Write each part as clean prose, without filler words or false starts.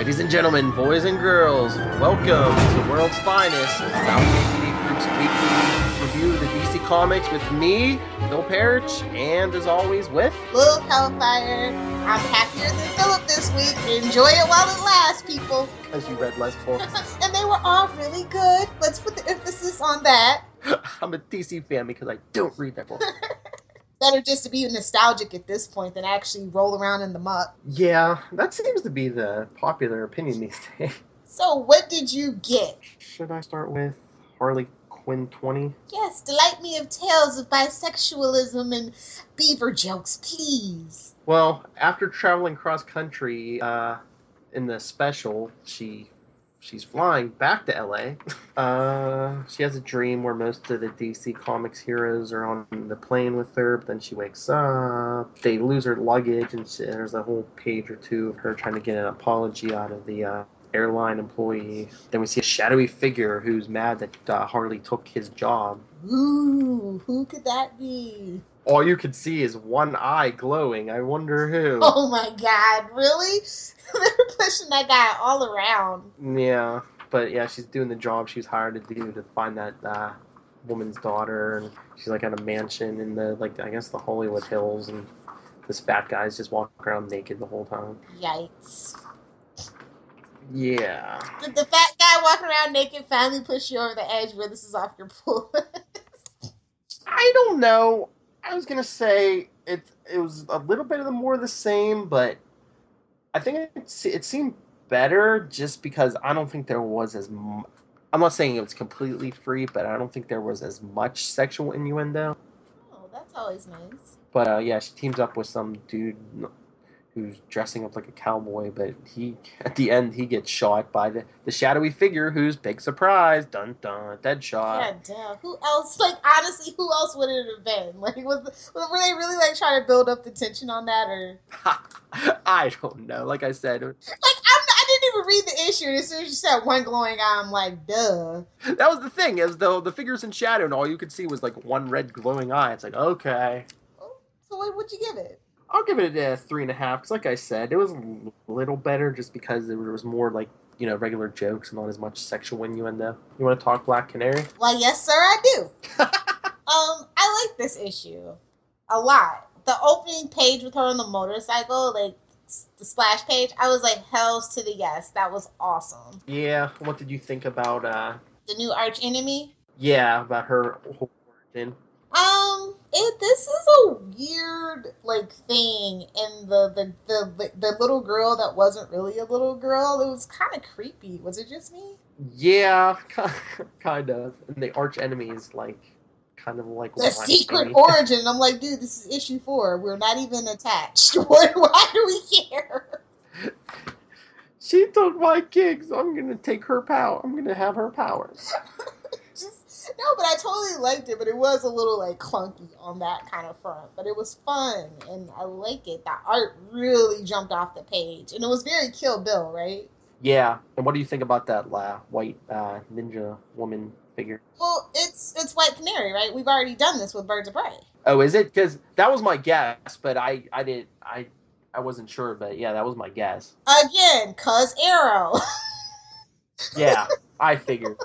Ladies and gentlemen, boys and girls, welcome to the world's finest Valiant Group's weekly review of the DC Comics with me, Phil Parrish, and as always with Lilith Hellfire. I'm happier than Philip this week. Enjoy it while it lasts, people. Because you read less books. And they were all really good. Let's put the emphasis on that. I'm a DC fan because I don't read that book. Better just to be nostalgic at this point than actually roll around in the muck. Yeah, that seems to be the popular opinion these days. So, what did you get? Should I start with Harley Quinn 20? Yes, delight me of tales of bisexualism and beaver jokes, please. Well, after traveling cross country in the special, she's flying back to LA. She has a dream where most of the DC Comics heroes are on the plane with her, but then she wakes up. They lose her luggage, and there's a whole page or two of her trying to get an apology out of the airline employee. Then we see a shadowy figure who's mad that Harley took his job. Ooh, who could that be? All you can see is one eye glowing. I wonder who. Oh my god, really? They're pushing that guy all around. Yeah, but yeah, she's doing the job she was hired to do to find that woman's daughter, and she's like at a mansion in the I guess the Hollywood Hills, and this fat guy's just walking around naked the whole time. Yikes. Yeah. Did the fat guy walking around naked finally push you over the edge where this is off your pool? I don't know. I was gonna say it was a little bit of the more of the same, but I think it seemed better just because I don't think there was as I'm not saying it was completely free, but I don't think there was as much sexual innuendo. Oh, that's always nice. But yeah, she teams up with some dude who's dressing up like a cowboy, but at the end he gets shot by the shadowy figure who's big surprise, dun dun, dead shot. Yeah, damn. Who else? Honestly, who else would it have been? Were they really trying to build up the tension on that, or? I don't know. Like I said, I didn't even read the issue. As soon as you said one glowing eye, I'm like, duh. That was the thing, is though the figure's in shadow and all you could see was like one red glowing eye. It's like, okay. Oh, so what would you give it? I'll give it a 3.5 because, like I said, it was a little better just because there was more regular jokes and not as much sexual innuendo. You want to talk Black Canary? Well, yes, sir, I do. I like this issue a lot. The opening page with her on the motorcycle, the splash page, I was like, hells to the yes. That was awesome. Yeah. What did you think about the new arch enemy? Yeah, about her origin. This is a weird thing, and the little girl that wasn't really a little girl, it was kind of creepy. Was it just me? Yeah, kind of. And the arch enemy is kind of like the secret origin. I'm like, dude, this is issue 4. We're not even attached. Why do we care? She took my kicks. I'm gonna take her power. I'm gonna have her powers. No, but I totally liked it, but it was a little clunky on that kind of front. But it was fun, and I like it. The art really jumped off the page, and it was very Kill Bill, right? Yeah. And what do you think about that white ninja woman figure? Well, it's White Canary, right? We've already done this with Birds of Prey. Oh, is it? Because that was my guess, but I wasn't sure. But yeah, that was my guess. Again, 'cause Arrow. Yeah, I figured.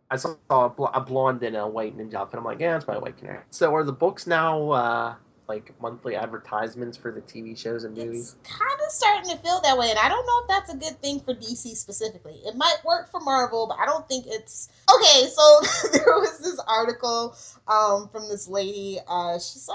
I saw a blonde in a white ninja outfit. I'm like, yeah, that's probably White Canary. So are the books now monthly advertisements for the TV shows and movies? It's kind of starting to feel that way, and I don't know if that's a good thing for DC specifically. It might work for Marvel, but I don't think it's... Okay, so there was this article from this lady. She's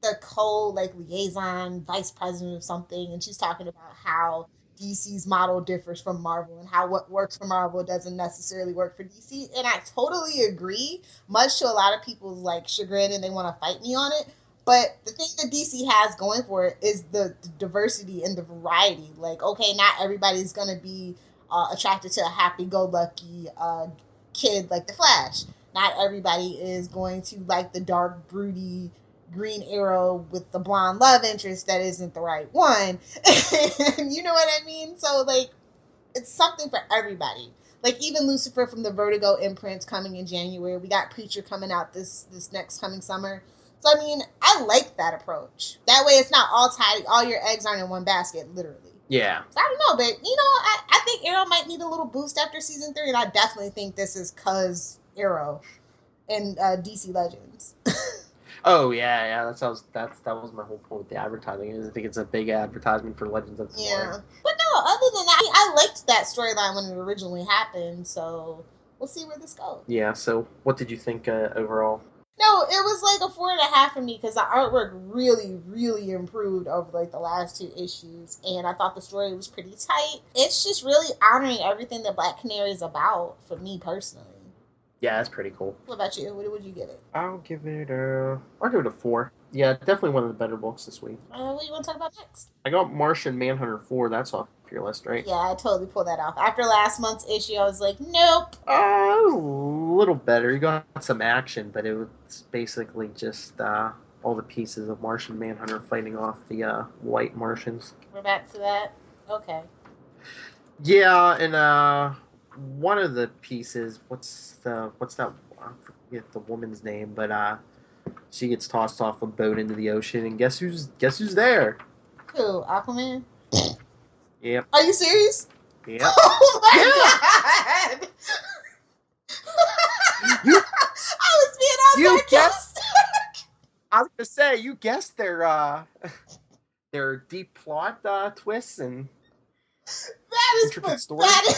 the liaison vice president of something, and she's talking about how DC's model differs from Marvel and how what works for Marvel doesn't necessarily work for DC. And I totally agree, much to a lot of people's chagrin, and they want to fight me on it. But the thing that DC has going for it is the diversity and the variety. Okay, not everybody's going to be attracted to a happy-go-lucky kid like the Flash. Not everybody is going to like the dark, broody Green Arrow with the blonde love interest that isn't the right one. You know what I mean? So, it's something for everybody. Even Lucifer from the Vertigo imprints coming in January. We got Preacher coming out this next coming summer. So, I mean, I like that approach. That way it's not all tied. All your eggs aren't in one basket, literally. Yeah. So I don't know, but I think Arrow might need a little boost after season 3, and I definitely think this is cause Arrow and DC Legends. Oh yeah. That was my whole point with the advertising. I think it's a big advertisement for Legends of Tomorrow. Yeah, but no. Other than that, I liked that storyline when it originally happened. So we'll see where this goes. Yeah. So, what did you think overall? No, it was like a 4.5 for me because the artwork really, really improved over like the last 2 issues, and I thought the story was pretty tight. It's just really honoring everything that Black Canary is about for me personally. Yeah, that's pretty cool. What about you? What would you give it? I'll give it a 4. Yeah, definitely one of the better books this week. What do you want to talk about next? I got Martian Manhunter 4. That's off your list, right? Yeah, I totally pulled that off. After last month's issue, I was like, nope. It was a little better. You got some action, but it was basically just all the pieces of Martian Manhunter fighting off the white Martians. We're back to that. Okay. Yeah, and one of the pieces, what's that? I forget the woman's name, but she gets tossed off a boat into the ocean, and guess who's there? Who? Aquaman? Yep. Are you serious? Yep. Oh my god! You, I was being all sarcastic. I was gonna say you guessed their deep plot twists and That is intricate pathetic.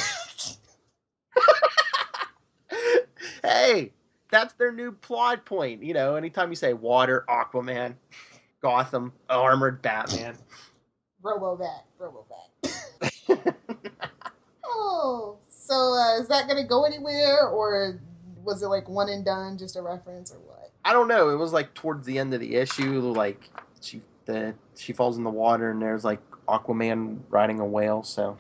Hey, that's their new plot point. You know, anytime you say water, Aquaman, Gotham, armored Batman. Robobat. Oh, so is that gonna go anywhere, or was it like one and done, just a reference, or what? I don't know. It was like towards the end of the issue, like she falls in the water, and there's like Aquaman riding a whale. So.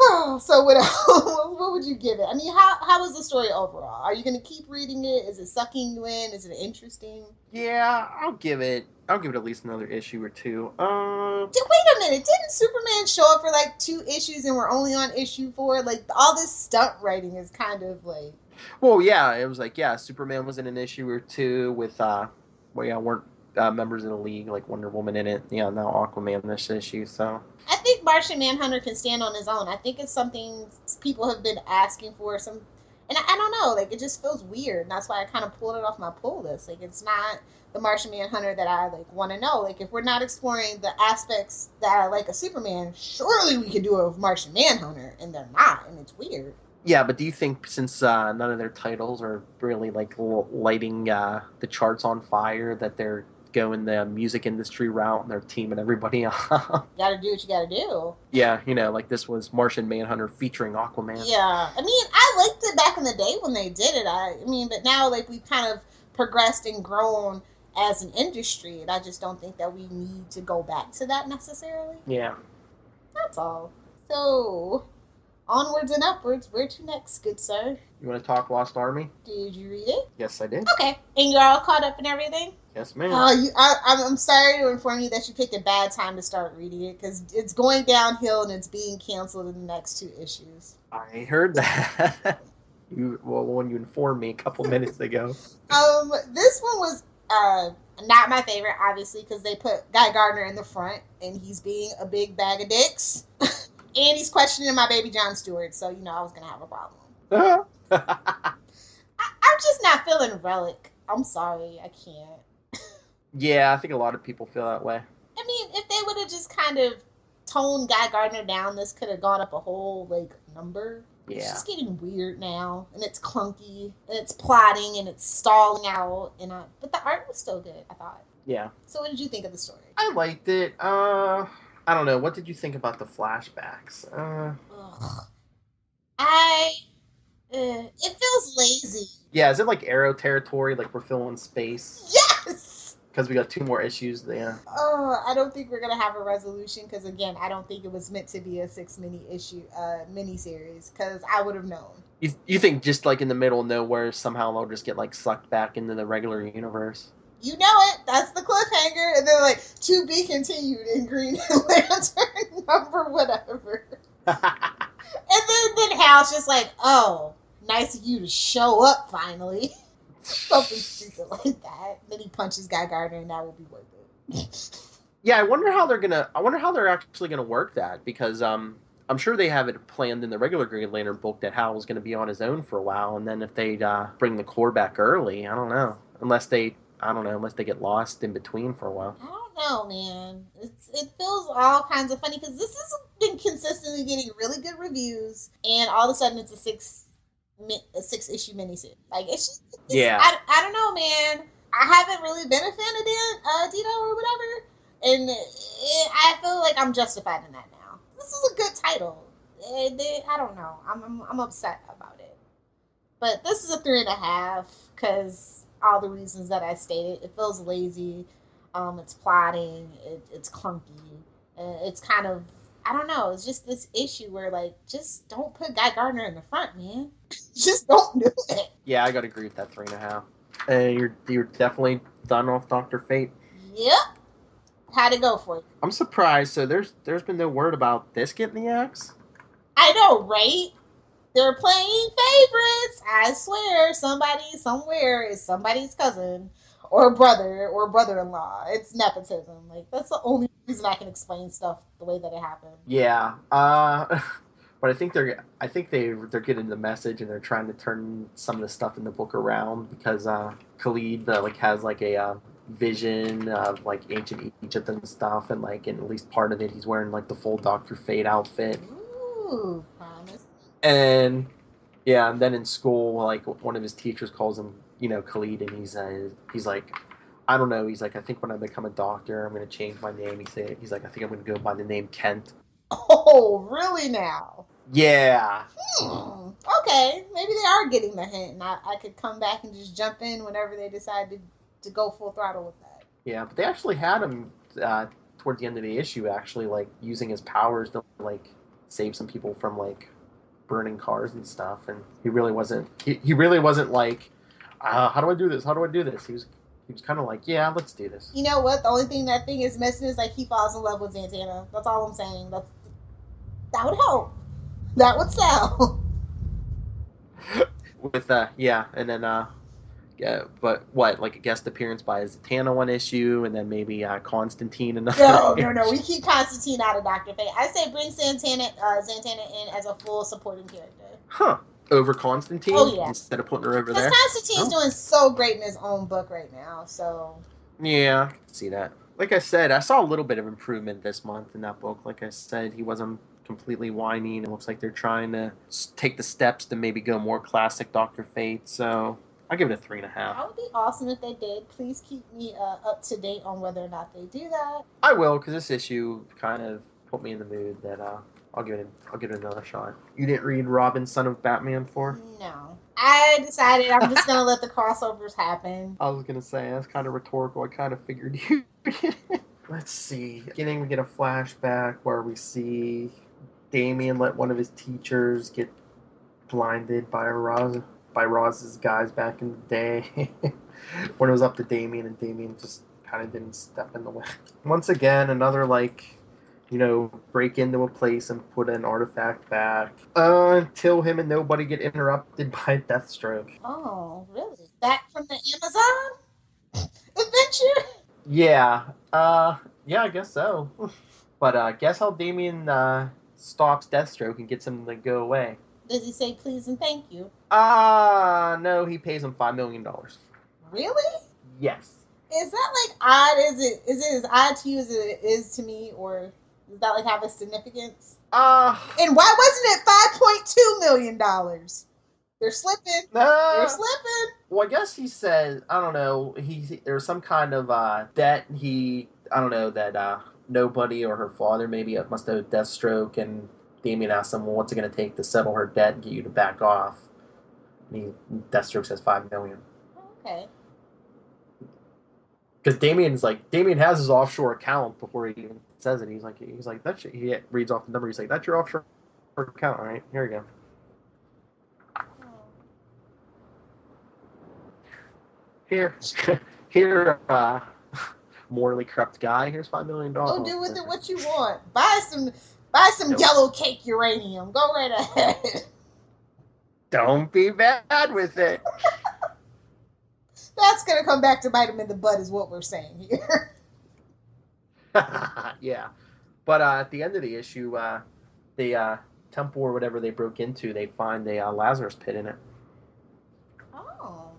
Oh, so what else? What would you give it? I mean, how was the story overall? Are you going to keep reading it? Is it sucking you in? Is it interesting? Yeah, I'll give it at least another issue or 2. Wait a minute. Didn't Superman show up for like 2 issues and we're only on issue 4? Like, all this stunt writing is kind of like... Well, yeah, it was like, yeah, Superman was in an issue or 2 with weren't members of the League, like Wonder Woman in it. Yeah, now Aquaman in this issue, so... I think Martian Manhunter can stand on his own. I think it's something people have been asking for. And I don't know, like, it just feels weird. And that's why I kind of pulled it off my pull list. Like, it's not the Martian Manhunter that I, like, want to know. Like, if we're not exploring the aspects that I like a Superman, surely we could do it with Martian Manhunter. And they're not, and it's weird. Yeah, but do you think since none of their titles are really, like, lighting the charts on fire, that they're going the music industry route and they're teaming everybody up? You gotta do what you gotta do. Yeah, like this was Martian Manhunter featuring Aquaman. Yeah, I mean, I liked it back in the day when they did it. I mean, but now, like, we've kind of progressed and grown as an industry, and I just don't think that we need to go back to that necessarily. Yeah. That's all. So, onwards and upwards. Where to next, good sir? You want to talk Lost Army? Did you read it? Yes, I did. Okay. And you're all caught up and everything? Yes, ma'am. I'm sorry to inform you that you picked a bad time to start reading it, because it's going downhill and it's being canceled in the next 2 issues. I heard that. When you informed me a couple minutes ago. This one was not my favorite, obviously, because they put Guy Gardner in the front, and he's being a big bag of dicks. And he's questioning my baby Jon Stewart, so, I was going to have a problem. I'm just not feeling Relic. I'm sorry, I can't. Yeah, I think a lot of people feel that way. I mean, if they would have just kind of toned Guy Gardner down, this could have gone up a whole, like, number. Yeah. It's just getting weird now, and it's clunky, and it's plotting, and it's stalling out, but the art was still good, I thought. Yeah. So what did you think of the story? I liked it. I don't know. What did you think about the flashbacks? It feels lazy. Yeah, is it like Arrow territory, like we're filling space? Yes! Because we got 2 more issues there. I don't think we're going to have a resolution, because, again, I don't think it was meant to be a 6 mini-series, because I would have known. You think just, like, in the middle of nowhere, somehow they'll just get, like, sucked back into the regular universe? You know it. That's the cliffhanger. And then, like, to be continued in Green Lantern number whatever. And then Hal's just like, oh, nice of you to show up finally. Something stupid like that. Then he punches Guy Gardner, and that will be worth it. Yeah, I wonder how they're actually gonna work that because I'm sure they have it planned in the regular Green Lantern book that Hal was going to be on his own for a while, and then if they bring the core back early, I don't know. I don't know, unless they get lost in between for a while. I don't know, man. It feels all kinds of funny because this has been consistently getting really good reviews, and all of a sudden it's a 6 issue miniseries. Like Yeah, I don't know, man. I haven't really been a fan of Dito or whatever, and I feel like I'm justified in that now. This is a good title. I don't know. I'm upset about it. But this is a 3.5 because all the reasons that I stated. It feels lazy. It's plotting. It's clunky. It's kind of I don't know. It's just this issue where like just don't put Guy Gardner in the front, man. Just don't do it. yeah, I gotta agree with that 3.5. And you're definitely done off Doctor Fate. Yep. How'd it go for you? I'm surprised. So there's been no word about this getting the axe. I know, right? They're playing favorites. I swear, somebody somewhere is somebody's cousin or brother or brother-in-law. It's nepotism. Like that's the only reason I can explain stuff the way that it happened. Yeah, but I think they're getting the message and they're trying to turn some of the stuff in the book around because Khalid like has like a vision of like ancient Egypt and stuff, and like in at least part of it he's wearing like the full Doctor Fate outfit, Ooh, promise. and yeah, and then in school like one of his teachers calls him Khalid, and he's like. I don't know. He's like, I think when I become a doctor, I'm going to change my name. He's like, I think I'm going to go by the name Kent. Oh, really now? Yeah, Okay, maybe they are getting the hint, and I could come back and just jump in whenever they decide to go full throttle with that. yeah, but they actually had him toward the end of the issue, actually like using his powers to like save some people from like burning cars and stuff, and he really wasn't like, how do I do this? How do I do this? He was kind of like, yeah, let's do this. You know what? The only thing that thing is missing is like he falls in love with Santana. That's all I'm saying. That would help. That would sell. With yeah, and then yeah, but what like a guest appearance by Zatanna one issue, and then maybe Constantine another. No. We keep Constantine out of Doctor Fate. I say bring Santana in as a full supporting character. Huh. Over Constantine, Oh yeah, instead of putting her over because there. Constantine's Oh. doing so great in his own book right now. So Yeah, I can see that. Like I said, I saw a little bit of improvement this month in that book. Like I said, he wasn't completely whining. It looks like they're trying to take the steps to maybe go more classic Doctor Fate. So I'll give it a 3.5. that would be awesome if they did. Please keep me up to date on whether or not they do that. I will, because this issue kind of put me in the mood that I'll give it another shot. You didn't read Robin, Son of Batman 4? No. I decided I'm just gonna let the crossovers happen. I was gonna say that's kind of rhetorical. I kind of figured you. Let's see. Beginning, we get a flashback where we see Damien let one of his teachers get blinded by Roz's guys back in the day when it was up to Damien, and Damien just kind of didn't step in the way. Once again, another like break into a place and put an artifact back until him and nobody get interrupted by Deathstroke. Oh, really? Back from the Amazon adventure? Yeah, yeah, I guess so. But guess how Damien stops Deathstroke and gets him to go away? Does he say please and thank you? No, he pays him $5 million. Really? Yes. Is that like odd? Is it as odd to you as it is to me, or does that like have a significance? And why wasn't it $5.2 million? They're slipping. They're slipping. Well, I guess he said, I don't know, there's some kind of debt I don't know, that nobody or her father maybe must have Deathstroke, and Damien asked him, well, what's it going to take to settle her debt and get you to back off? And Deathstroke says $5 million. Okay. Because Damien has his offshore account before he even says it. He's like that's he reads off the number. He's like, that's your offshore account, all right? Here you go. Here, morally corrupt guy. Here's $5 million. Go do with it what you want. Buy some yellow cake uranium. Go right ahead. Don't be bad with it. That's gonna come back to bite him in the butt, is what we're saying here. Yeah. But at the end of the issue, the temple or whatever they broke into, they find a Lazarus pit in it. Oh.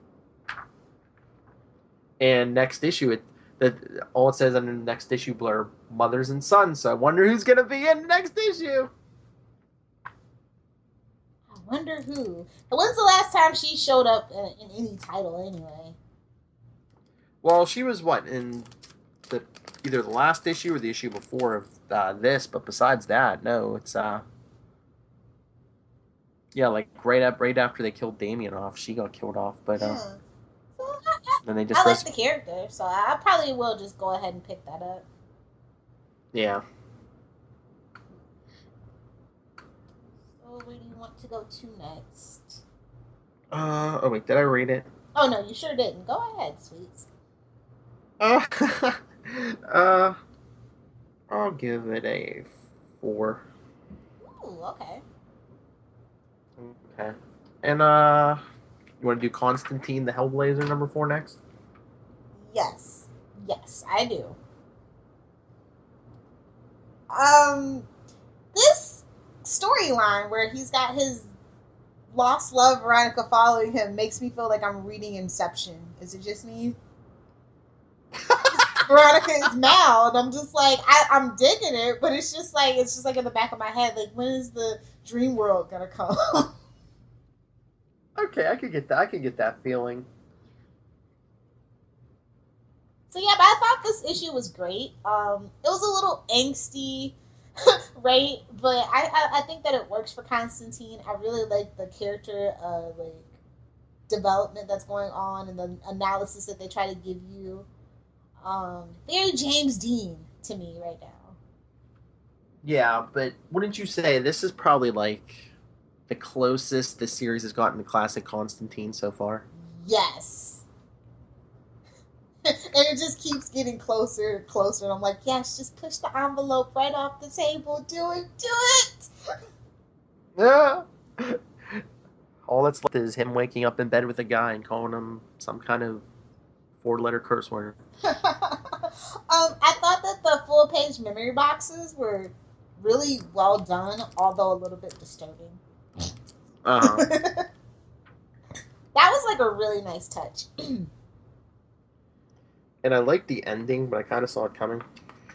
And next issue, all it says on the next issue blurb, mothers and sons. So I wonder who's gonna be in the next issue. I wonder who. When's the last time she showed up in any title anyway? Well, she was what in the either the last issue or the issue before of this. But besides that, no, it's yeah, like right after they killed Damien off, she got killed off. But Yeah. So then they just I like the character, so I probably will just go ahead and pick that up. Yeah. So where do you want to go to next? Oh wait, did I read it? Oh no, you sure didn't. Go ahead, sweets. Uh, I'll give it a 4. Ooh, okay. Okay. And you want to do Constantine, the Hellblazer, number 4 next? Yes. Yes, I do. This storyline where he's got his lost love Veronica following him makes me feel like I'm reading Inception. Is it just me? Veronica is Mal, and I'm just like, I'm digging it, but it's just like in the back of my head, like, when is the dream world gonna come? Okay, I could get that. I could get that feeling. So yeah, but I thought this issue was great. It was a little angsty, right? But I think that it works for Constantine. I really like the character like development that's going on and the analysis that they try to give you. Very James Dean to me right now. Yeah, but wouldn't you say this is probably like the closest the series has gotten to classic Constantine so far? Yes. And it just keeps getting closer and closer. And I'm like, yes, just push the envelope right off the table. Do it. Do it. Yeah. All that's left is him waking up in bed with a guy and calling him some kind of 4-letter curse word. I thought that the full page memory boxes were really well done, although a little bit disturbing. That was like a really nice touch. And I liked the ending, but I kind of saw it coming.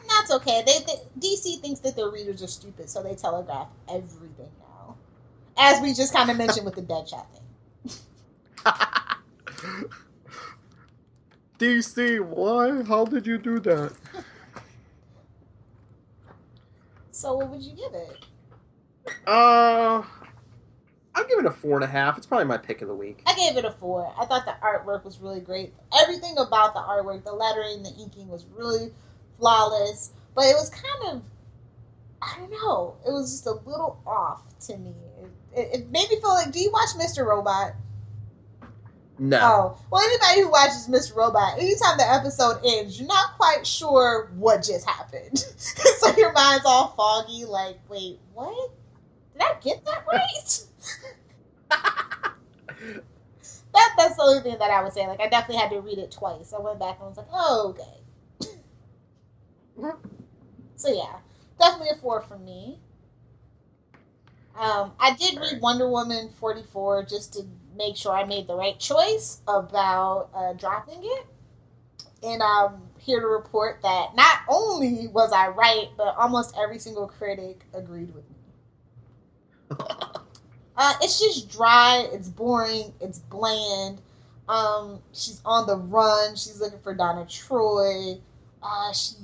That's okay. DC thinks that their readers are stupid, so they telegraph everything now. As we just kind of mentioned with the Deadshot thing. DC, why? How did you do that? So what would you give it? I'll give it a 4.5. It's probably my pick of the week. I gave it a 4. I thought the artwork was really great. Everything about the artwork, the lettering, the inking was really flawless. But it was kind of, I don't know, it was just a little off to me. It made me feel like, do you watch Mr. Robot? No. Oh, well, anybody who watches Mr. Robot, anytime the episode ends, you're not quite sure what just happened. So your mind's all foggy, like, wait, what? Did I get that right? That's the only thing that I would say. Like, I definitely had to read it twice. I went back and was like, oh, okay. So, yeah, definitely a 4 from me. I did read Wonder Woman 44 just to make sure I made the right choice about dropping it. And I'm here to report that not only was I right, but almost every single critic agreed with me. It's just dry, it's boring, it's bland. She's on the run, she's looking for Donna Troy. She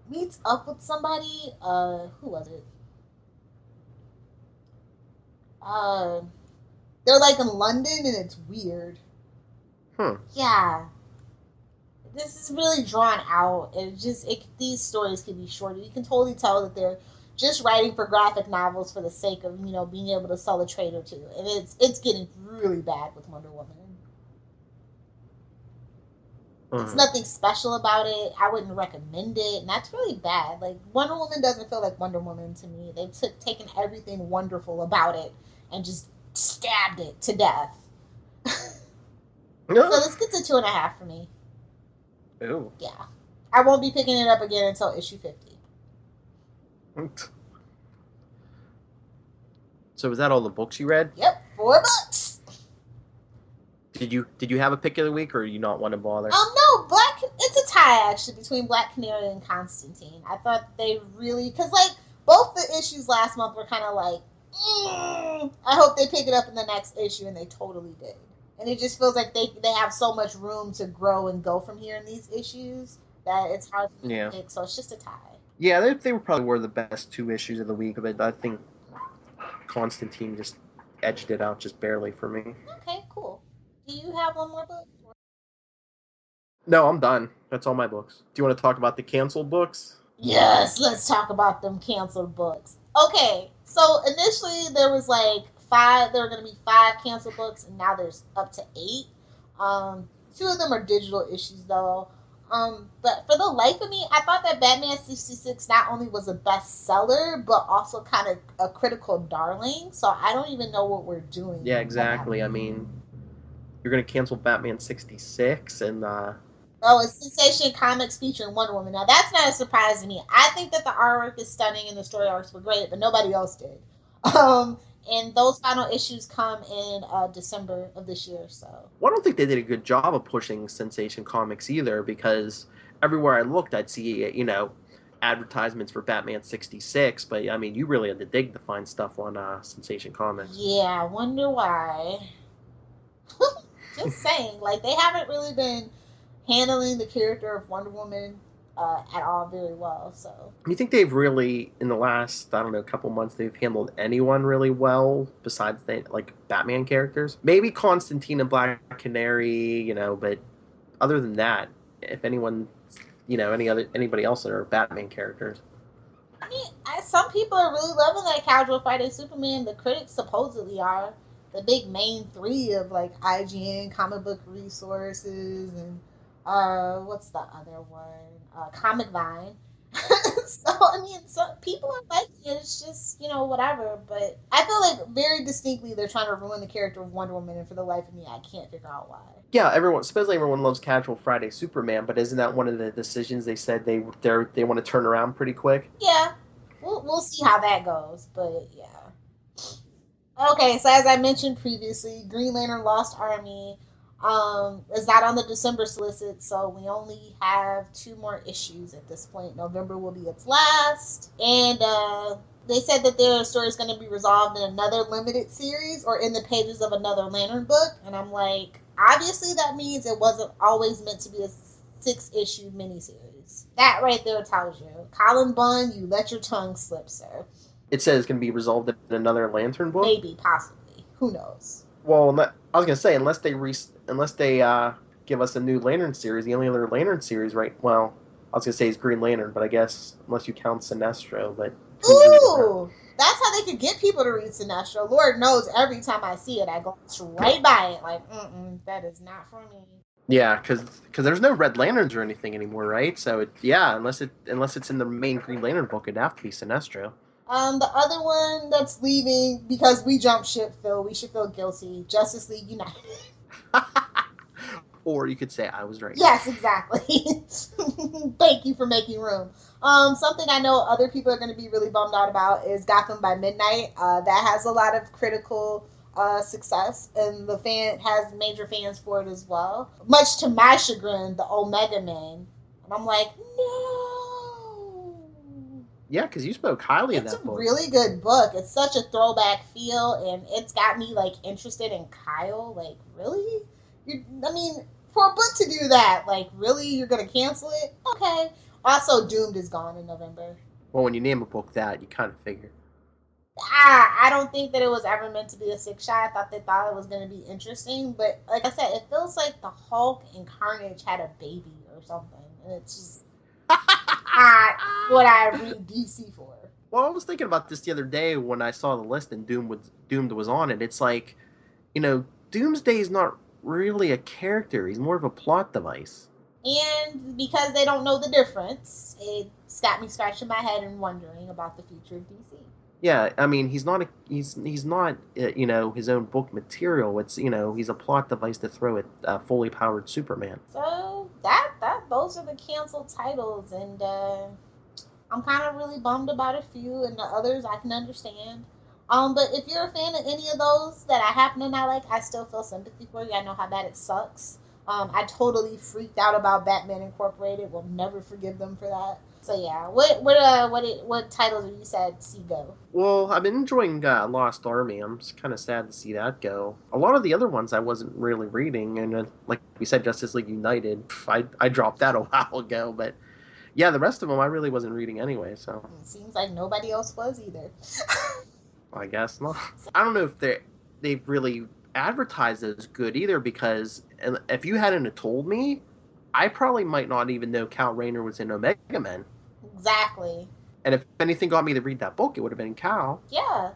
meets up with somebody. Who was it? They're like in London and it's weird. Yeah. This is really drawn out. These stories can be shorter. You can totally tell that they're just writing for graphic novels for the sake of, being able to sell a trade or two. And it's getting really bad with Wonder Woman. It's nothing special about it. I wouldn't recommend it. And that's really bad. Like, Wonder Woman doesn't feel like Wonder Woman to me. They've taken everything wonderful about it and just stabbed it to death. So this gets a 2.5 for me. Ooh. Yeah. I won't be picking it up again until issue 50. So was that all the books you read? Yep, 4 books. Did you have a pick of the week, or you not want to bother? No, it's a tie actually between Black Canary and Constantine. I thought they really, because like both the issues last month were kind of like, I hope they pick it up in the next issue, and they totally did. And it just feels like they have so much room to grow and go from here in these issues that it's hard for me to pick. So it's just a tie. Yeah, they were the best 2 issues of the week, but I think Constantine just edged it out just barely for me. Okay, cool. Do you have one more book? No, I'm done. That's all my books. Do you want to talk about the canceled books? Yes, let's talk about them canceled books. Okay, so initially there was like 5. There were going to be 5 canceled books, and now there's up to 8. 2 of them are digital issues though. But for the life of me, I thought that Batman 66 not only was a bestseller, but also kind of a critical darling. So I don't even know what we're doing. Yeah, exactly. I mean, you're going to cancel Batman 66 and it's Sensation Comics featuring Wonder Woman. Now that's not a surprise to me. I think that the artwork is stunning and the story arcs were great, but nobody else did. And those final issues come in December of this year. So I don't think they did a good job of pushing Sensation Comics either, because everywhere I looked, I'd see advertisements for Batman 66. But I mean, you really had to dig to find stuff on Sensation Comics. Yeah, I wonder why. Just saying, like they haven't really been handling the character of Wonder Woman at all very well. So you think they've really, in the last, I don't know, couple months, they've handled anyone really well besides like Batman characters? Maybe Constantine and Black Canary, but other than that, if anyone, anybody else that are Batman characters. I mean, some people are really loving that Casual Friday Superman. The critics supposedly are the big main 3 of like IGN, Comic Book Resources, and what's the other one? Comic Vine. So I mean, people are liking it. It's just whatever. But I feel like very distinctly they're trying to ruin the character of Wonder Woman, and for the life of me, I can't figure out why. Yeah, supposedly everyone loves Casual Friday Superman, but isn't that one of the decisions they said they want to turn around pretty quick? Yeah, we'll see how that goes. But yeah. Okay, so as I mentioned previously, Green Lantern Lost Army is not on the December solicit, so we only have 2 more issues at this point. November will be its last, and they said that their story is going to be resolved in another limited series or in the pages of another Lantern book, and I'm like, obviously that means it wasn't always meant to be a 6-issue miniseries. That right there tells you. Colin Bunn, you let your tongue slip, sir. It says it's going to be resolved in another Lantern book? Maybe, possibly. Who knows? Well, I was going to say, unless they give us a new Lantern series, the only other Lantern series, right? Well, I was going to say is Green Lantern, but I guess, unless you count Sinestro, but... Ooh! That's how they could get people to read Sinestro. Lord knows, every time I see it, I go right by it. Like, that is not for me. Yeah, because there's no Red Lanterns or anything anymore, right? So, unless it's in the main Green Lantern book, it'd have to be Sinestro. The other one that's leaving because we jumped ship, Phil. We should feel guilty. Justice League United. Or you could say I was right. Yes, exactly. Thank you for making room. Something I know other people are going to be really bummed out about is Gotham by Midnight. That has a lot of critical success, and the fan has major fans for it as well. Much to my chagrin, the Omega Men. And I'm like, no. Yeah, because you spoke highly of that book. It's a really good book. It's such a throwback feel, and it's got me like interested in Kyle. Like, really? For a book to do that, like, really, you're gonna cancel it? Okay. Also, Doomed is gone in November. Well, when you name a book that, you kind of figure. I don't think that it was ever meant to be a 6-shot. I thought they thought it was going to be interesting, but like I said, it feels like the Hulk and Carnage had a baby or something, and it's just not what I read DC for. Well, I was thinking about this the other day when I saw the list and Doomed was on it. It's like, Doomsday is not really a character. He's more of a plot device. And because they don't know the difference, it's got me scratching my head and wondering about the future of DC. Yeah, I mean, he's not his own book material. It's he's a plot device to throw at fully powered Superman. So that those are the canceled titles, and I'm kind of really bummed about a few, and the others I can understand. But if you're a fan of any of those that I happen to not like, I still feel sympathy for you. I know how bad it sucks. I totally freaked out about Batman Incorporated. Will never forgive them for that. So yeah, what titles have you said see go? Well, I've been enjoying Lost Army. I'm just kind of sad to see that go. A lot of the other ones I wasn't really reading, and like we said, Justice League United, I dropped that a while ago. But yeah, the rest of them I really wasn't reading anyway. So It seems like nobody else was either. I guess not. I don't know if they've really advertised as good either, because if you hadn't have told me, I probably might not even know Cal Rayner was in Omega Men. Exactly. And if anything got me to read that book, it would have been Cal. Yeah.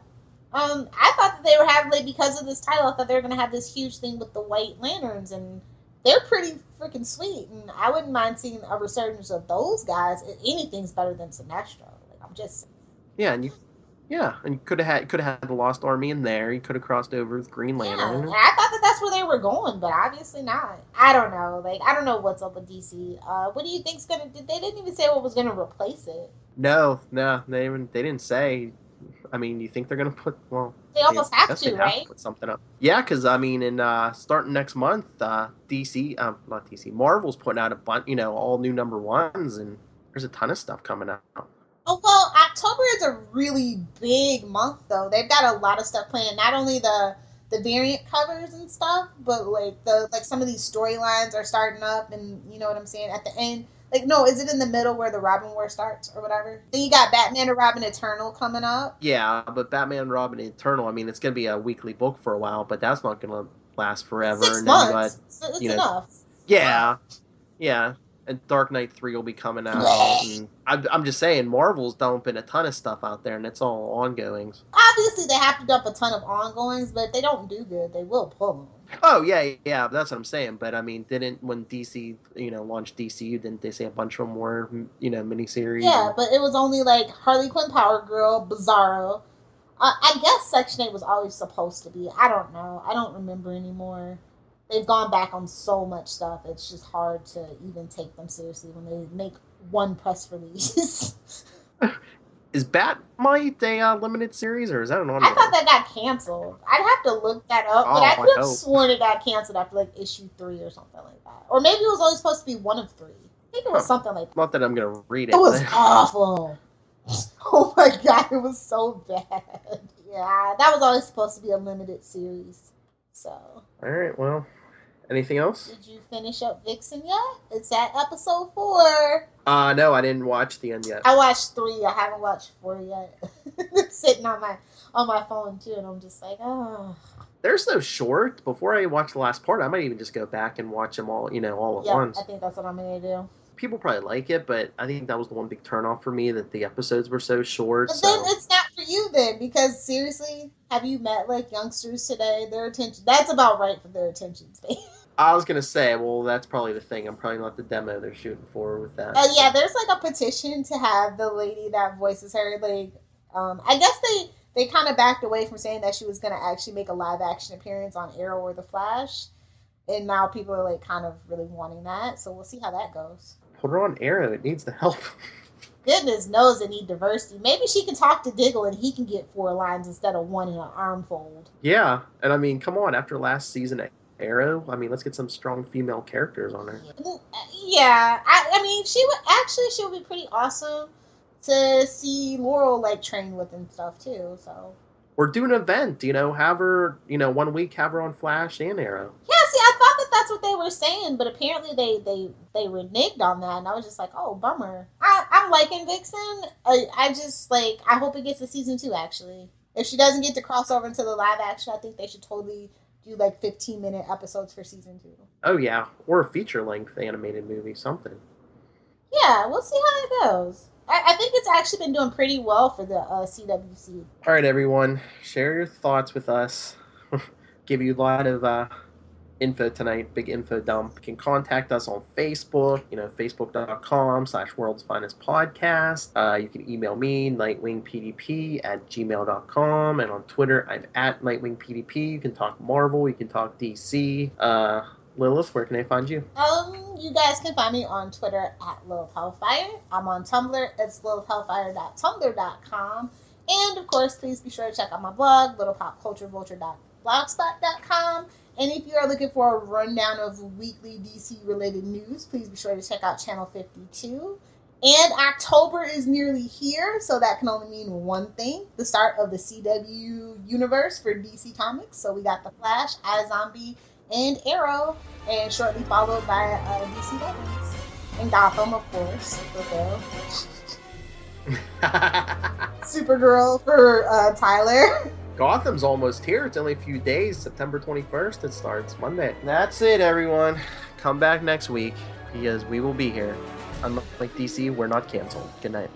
I thought that they were having, like, because of this title, I thought they were going to have this huge thing with the White Lanterns, and they're pretty freaking sweet, and I wouldn't mind seeing a resurgence of those guys. Anything's better than Sinestro. Like, I'm just... Yeah, and you could have had the Lost Army in there. You could have crossed over with Green Yeah, Lantern. and I thought that that's where they were going, but obviously not. I don't know. Like, I don't know what's up with DC. What do you think's gonna... They didn't even say what was gonna replace it. No, they didn't say. I mean, you think they're gonna put? Well, They almost have they to, right? put something up. Yeah, because I mean, in starting next month, DC, not DC, Marvel's putting out a bunch, all new number ones, and there's a ton of stuff coming out. Oh, well, October is a really big month, though. They've got a lot of stuff planned. Not only the variant covers and stuff, but like some of these storylines are starting up, and you know what I'm saying. At the end, like, no, is it in the middle where the Robin War starts or whatever? Then you got Batman and Robin Eternal coming up. Yeah, but Batman, Robin, Eternal. I mean, it's gonna be a weekly book for a while, but that's not gonna last forever. 6 and months. Then It's enough. Yeah, and Dark Knight 3 will be coming out. And I'm just saying, Marvel's dumping a ton of stuff out there, and it's all ongoings. Obviously, they have to dump a ton of ongoings, but if they don't do good, they will pull them. Oh, yeah, that's what I'm saying. But, I mean, when DC, launched DCU, didn't they say a bunch of them were, miniseries? Yeah, but it was only, like, Harley Quinn, Power Girl, Bizarro. I guess Section 8 was always supposed to be. I don't know. I don't remember anymore. They've gone back on so much stuff. It's just hard to even take them seriously when they make one press release. Is Batmite a limited series, or is that an ongoing? I thought that got canceled. I'd have to look that up, but I could have sworn it got canceled after like issue 3 or something like that. Or maybe it was always supposed to be one of 3. I think it was something like that. Not that I'm going to read it. It was awful. Oh my god, it was so bad. Yeah, that was always supposed to be a limited series. So. Alright, well. Anything else? Did you finish up Vixen yet? It's at episode 4. No, I didn't watch the end yet. I watched 3. I haven't watched 4 yet. It's sitting on my phone too, and I'm just like, oh. There's no short. Before I watch the last part, I might even just go back and watch them all, all at once. I think that's what I'm gonna do. People probably like it, but I think that was the one big turnoff for me, that the episodes were so short. But then it's not for you then, because seriously, have you met like youngsters today? Their attention, that's about right for their attention span. I was going to say, well, that's probably the thing. I'm probably not the demo they're shooting for with that. Yeah, there's like a petition to have the lady that voices her, like, I guess they kind of backed away from saying that she was going to actually make a live action appearance on Arrow or The Flash. And now people are like kind of really wanting that. So we'll see how that goes. Put her on Arrow. It needs the help. Goodness knows it need diversity. Maybe she can talk to Diggle and he can get 4 lines instead of 1 in an armfold. Yeah. And I mean, come on. After last season Arrow, I mean, let's get some strong female characters on her. Yeah, I mean, she would be pretty awesome to see Laurel like train with and stuff too. So or do an event, have her, 1 week have her on Flash and Arrow. Yeah, see, I thought that's what they were saying, but apparently they reneged on that, and I was just like, oh, bummer. I'm liking Vixen. I just I hope it gets to season 2 actually. If she doesn't get to cross over into the live action, I think they should totally do 15-minute episodes for season 2. Oh yeah, or a feature-length animated movie, something. Yeah, we'll see how it goes. I think it's actually been doing pretty well for the CWC. All right, everyone, share your thoughts with us. Give you a lot of info tonight, big info dump. You can contact us on Facebook, facebook.com/World's Finest Podcast. You can email me, nightwingpdp@gmail.com, and on Twitter, I'm at nightwingpdp. You can talk Marvel, you can talk DC. Lilith, where can they find you? You guys can find me on Twitter at Lilith Hellfire. I'm on Tumblr. It's lilithhellfire.tumblr.com. And of course, please be sure to check out my blog, littlepopculturevulture.blogspot.com. And if you are looking for a rundown of weekly DC related news, please be sure to check out Channel 52. And October is nearly here, so that can only mean one thing: the start of the CW universe for DC Comics. So we got The Flash, iZombie, and Arrow, and shortly followed by DC Legends. And Gotham, of course, for Phil. Supergirl for Tyler. Gotham's almost here. It's only a few days. September 21st it starts, Monday. That's it, everyone. Come back next week because we will be here. Unlike DC, we're not canceled. Good night.